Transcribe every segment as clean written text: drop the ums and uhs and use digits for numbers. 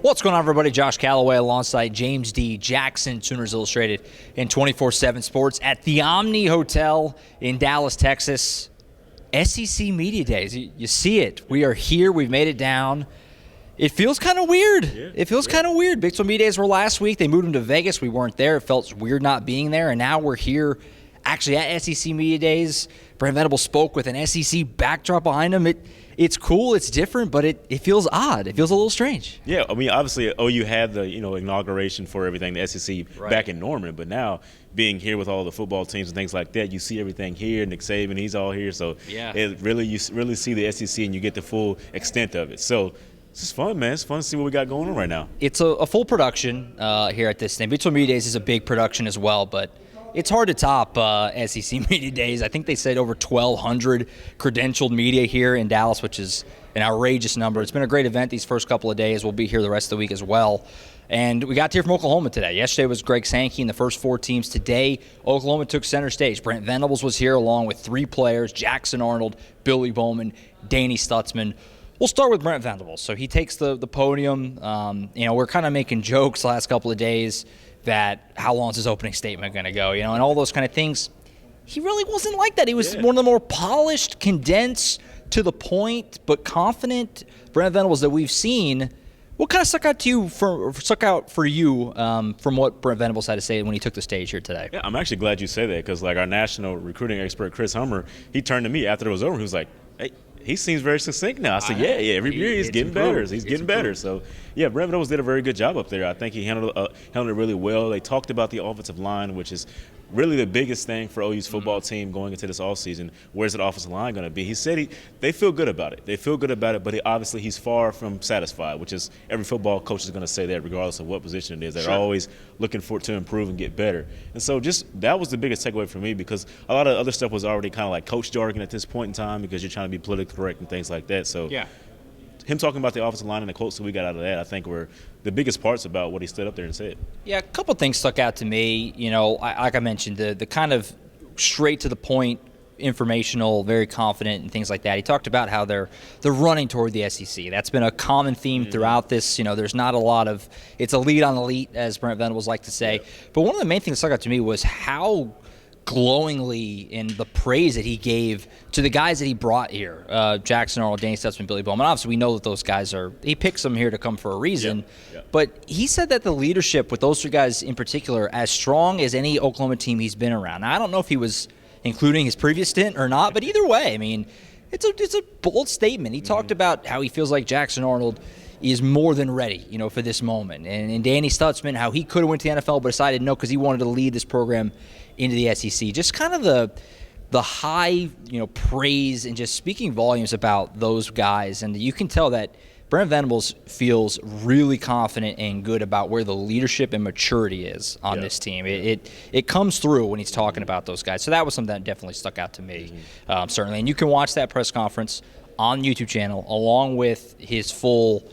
What's going on, everybody? Josh Callaway alongside James D. Jackson, Sooners Illustrated, and 24/7 Sports at the Omni Hotel in Dallas, Texas. SEC Media Days. You see it. We are here. We've made it down. It feels kind of weird. It feels kind of weird. Big 12 Media Days were last week. They moved them to Vegas. We weren't there. It felt weird not being there. And now we're here actually at SEC Media Days. Brent Venables spoke with an SEC backdrop behind him. It's cool, it's different, but it feels odd. It feels a little strange. Yeah, I mean, obviously, OU had the inauguration for everything, the SEC back in Norman, but now being here with all the football teams and things like that, you see everything here. Nick Saban, he's all here, so you really see the SEC and you get the full extent of it. So it's just fun, man. It's fun to see what we got going on right now. It's a full production here at this thing. Big 12 Media Days is a big production as well, but it's hard to top SEC Media Days. I think they said over 1,200 credentialed media here in Dallas, which is an outrageous number. It's been a great event these first couple of days. We'll be here the rest of the week as well. And we got to hear from Oklahoma today. Yesterday was Greg Sankey and the first four teams. Today, Oklahoma took center stage. Brent Venables was here along with three players, Jackson Arnold, Billy Bowman, Danny Stutzman. We'll start with Brent Venables. So he takes the podium. We're kind of making jokes the last couple of days that how long is his opening statement going to go, and all those kind of things. He really wasn't like that. He was one of the more polished, condensed, to the point, but confident Brent Venables that we've seen. What kind of stuck out for you from what Brent Venables had to say when he took the stage here today? Yeah, I'm actually glad you say that because, our national recruiting expert, Chris Hummer, he turned to me after it was over. He was like, hey, he seems very succinct now. I said, every year he's getting better. He's getting better. So, Brent Venables did a very good job up there. I think he handled it really well. They talked about the offensive line, which is really the biggest thing for OU's football team going into this offseason. Where's that offensive line going to be? He said they feel good about it. They feel good about it, but obviously he's far from satisfied, which is every football coach is going to say that regardless of what position it is. They're always looking to improve and get better. And so that was the biggest takeaway for me because a lot of other stuff was already kind of like coach jargon at this point in time because you're trying to be politically correct and things like that. So him talking about the offensive line and the quotes that we got out of that, I think were the biggest parts about what he stood up there and said. Yeah, a couple of things stuck out to me. Like I mentioned, the kind of straight to the point, informational, very confident and things like that. He talked about how they're running toward the SEC. That's been a common theme throughout this. There's not a lot of – it's elite on elite, as Brent Venables liked to say. Yeah. But one of the main things that stuck out to me was how – glowingly in the praise that he gave to the guys that he brought here, Jackson Arnold, Danny Stutzman, Billy Bowman. Obviously, we know that those guys he picks them here to come for a reason. Yeah. But he said that the leadership with those three guys in particular, as strong as any Oklahoma team he's been around. Now, I don't know if he was including his previous stint or not, but either way, I mean, it's a bold statement. He talked about how he feels like Jackson Arnold is more than ready, for this moment. And Danny Stutzman, how he could have went to the NFL but decided no because he wanted to lead this program into the SEC. Just kind of the high, praise and just speaking volumes about those guys. And you can tell that Brent Venables feels really confident and good about where the leadership and maturity is on this team. It comes through when he's talking about those guys. So that was something that definitely stuck out to me, certainly. And you can watch that press conference on the YouTube channel along with his full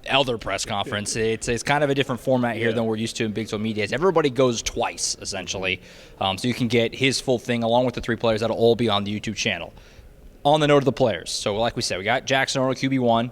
Elder press conference. It's kind of a different format here than we're used to in Big 12 Media Days. Everybody goes twice, essentially. So you can get his full thing along with the three players. That'll all be on the YouTube channel. On the note of the players, so like we said, we got Jackson Arnold, QB1,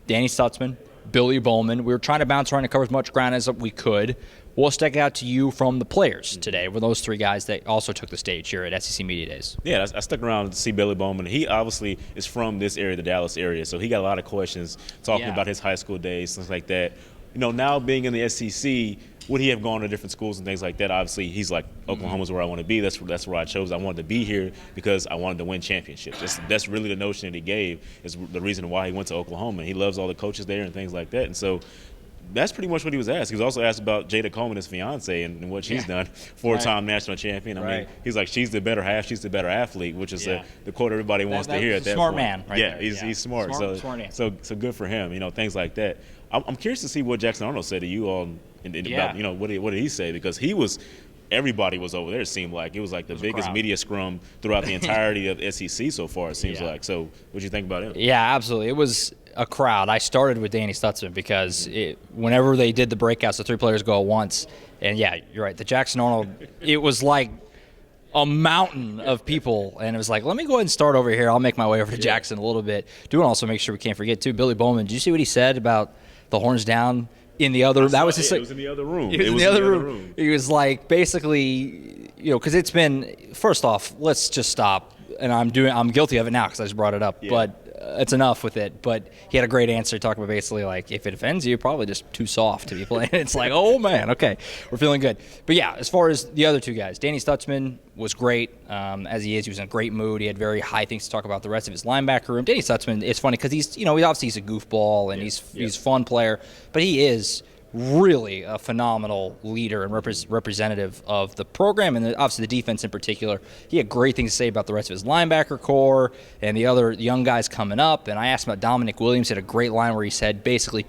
Danny Stutzman, Billy Bowman. We were trying to bounce around and cover as much ground as we could. What stuck out to you from the players today were those three guys that also took the stage here at SEC Media Days? Yeah, I stuck around to see Billy Bowman. He obviously is from this area, the Dallas area, so he got a lot of questions talking about his high school days, things like that. Now being in the SEC, would he have gone to different schools and things like that? Obviously, he's like, Oklahoma's where I want to be. That's where I chose. I wanted to be here because I wanted to win championships. That's really the notion that he gave is the reason why he went to Oklahoma. He loves all the coaches there and things like that. And so that's pretty much what he was asked. He was also asked about Jada Coleman, his fiance, and what she's done. Four-time national champion. I mean, he's like, she's the better half, she's the better athlete, which is the quote everybody wants to hear at that smart point. Man right there. He's smart. So good for him, things like that. I'm curious to see what Jackson Arnold said to you all about, what did he say? Because everybody was over there, it seemed like. It was like the biggest media scrum throughout the entirety of SEC so far, it seems like. So what do you think about him? Yeah, absolutely. It was a crowd. I started with Danny Stutzman because whenever they did the breakouts, the three players go at once. And, yeah, you're right. The Jackson Arnold, it was like a mountain of people. And it was like, let me go ahead and start over here. I'll make my way over to Jackson a little bit. Do also make sure we can't forget, too, Billy Bowman. Did you see what he said about the horns down in the other. That was just it was in the other room. It was in the other room. It was like basically, because it's been, first off, let's just stop. And I'm guilty of it now because I just brought it up. Yeah. But it's enough with it. But he had a great answer talking about basically like, if it offends you, probably just too soft to be playing. It's like, oh man, okay, we're feeling good. But yeah, as far as the other two guys, Danny Stutzman was great as he is. He was in a great mood. He had very high things to talk about the rest of his linebacker room. Danny Stutzman, it's funny because he's a goofball and he's a fun player, but he is really a phenomenal leader and representative of the program and obviously the defense in particular. He had great things to say about the rest of his linebacker core and the other young guys coming up. And I asked him about Dominic Williams. He had a great line where he said basically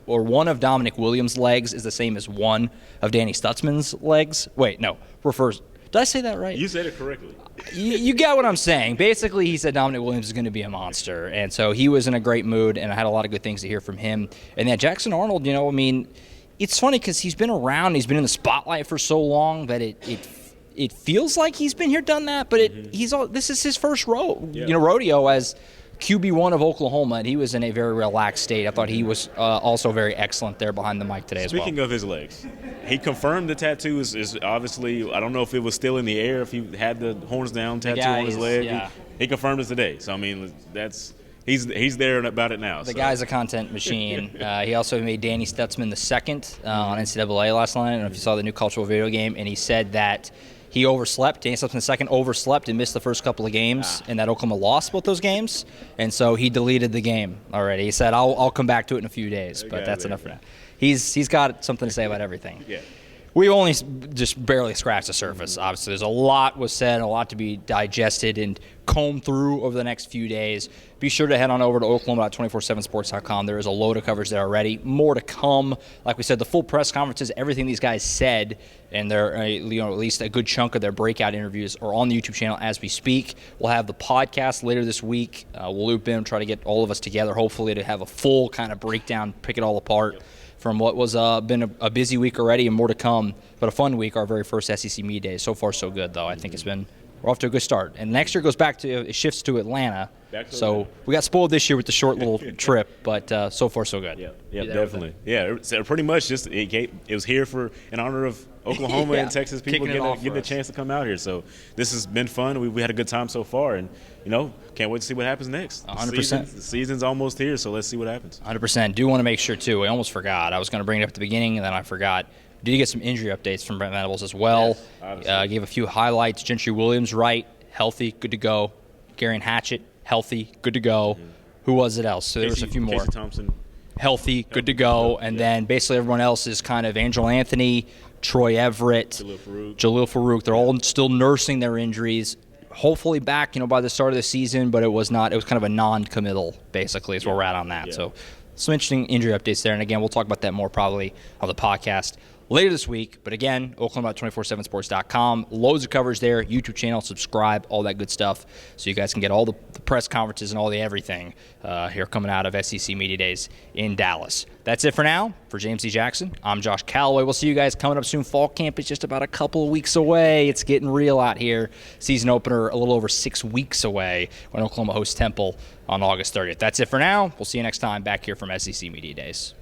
one of Dominic Williams' legs is the same as one of Danny Stutzman's legs. Wait, no, refers. Did I say that right? You said it correctly. You get what I'm saying. Basically, he said Dominic Williams is going to be a monster. And so he was in a great mood, and I had a lot of good things to hear from him. And then Jackson Arnold, it's funny because he's been around. He's been in the spotlight for so long that it feels like he's been here, done that. But this is his first rodeo as QB1 of Oklahoma, and he was in a very relaxed state. I thought he was also very excellent there behind the mic today as well. Speaking of his legs, he confirmed the tattaoo is obviously, I don't know if it was still in the air, if he had the horns down tattoo on his leg. Yeah. He confirmed it today. So, he's there about it now. The guy's a content machine. He also made Danny Stutzman the second on NCAA last night. I don't know if you saw the new cultural video game, and he said that he overslept. Danny Stutzman II overslept and missed the first couple of games, and that Oklahoma lost both those games. And so he deleted the game already. He said, I'll come back to it in a few days, but that's enough for now. He's got something to say about everything. Yeah. We only just barely scratched the surface. Obviously, there's a lot was said, a lot to be digested and combed through over the next few days. Be sure to head on over to oklahoma.247sports.com. There is a load of coverage there already. More to come. Like we said, the full press conferences, everything these guys said, and they're at least a good chunk of their breakout interviews are on the YouTube channel as we speak. We'll have the podcast later this week. We'll loop in, try to get all of us together, hopefully, to have a full kind of breakdown, pick it all apart. From what was been a busy week already and more to come, but a fun week, our very first SEC Media Day. So far, so good, though. I think we're off to a good start. And next year it shifts to Atlanta. We got spoiled this year with the short little trip, but so far, so good. Yeah, definitely. Yeah, so pretty much just it was here in honor of Oklahoma and Texas people getting the chance to come out here. So this has been fun. We had a good time so far, and can't wait to see what happens next. 100%. The season's almost here, so let's see what happens. 100%. Do want to make sure too. I almost forgot. I was going to bring it up at the beginning, and then I forgot. Did you get some injury updates from Brent Venables as well? Yes, gave a few highlights. Gentry Williams, right, healthy, good to go. Garion Hatchett, healthy, good to go. Mm-hmm. Who was it else? So there was a few more. Casey Thompson, healthy, good to go. And then basically everyone else is kind of Angel Anthony, Troy Everett, Jalil Farouk. They're all still nursing their injuries. Hopefully back, by the start of the season, but it was not. It was kind of a non-committal, basically, is where we're at on that. Yeah. So some interesting injury updates there. And again, we'll talk about that more probably on the podcast later this week. But again, Oklahoma.247sports.com. Loads of coverage there. YouTube channel, subscribe, all that good stuff. So you guys can get all the press conferences and all the everything here coming out of SEC Media Days in Dallas. That's it for now. For James D. Jackson, I'm Josh Callaway. We'll see you guys coming up soon. Fall camp is just about a couple of weeks away. It's getting real out here. Season opener a little over 6 weeks away when Oklahoma hosts Temple on August 30th. That's it for now. We'll see you next time back here from SEC Media Days.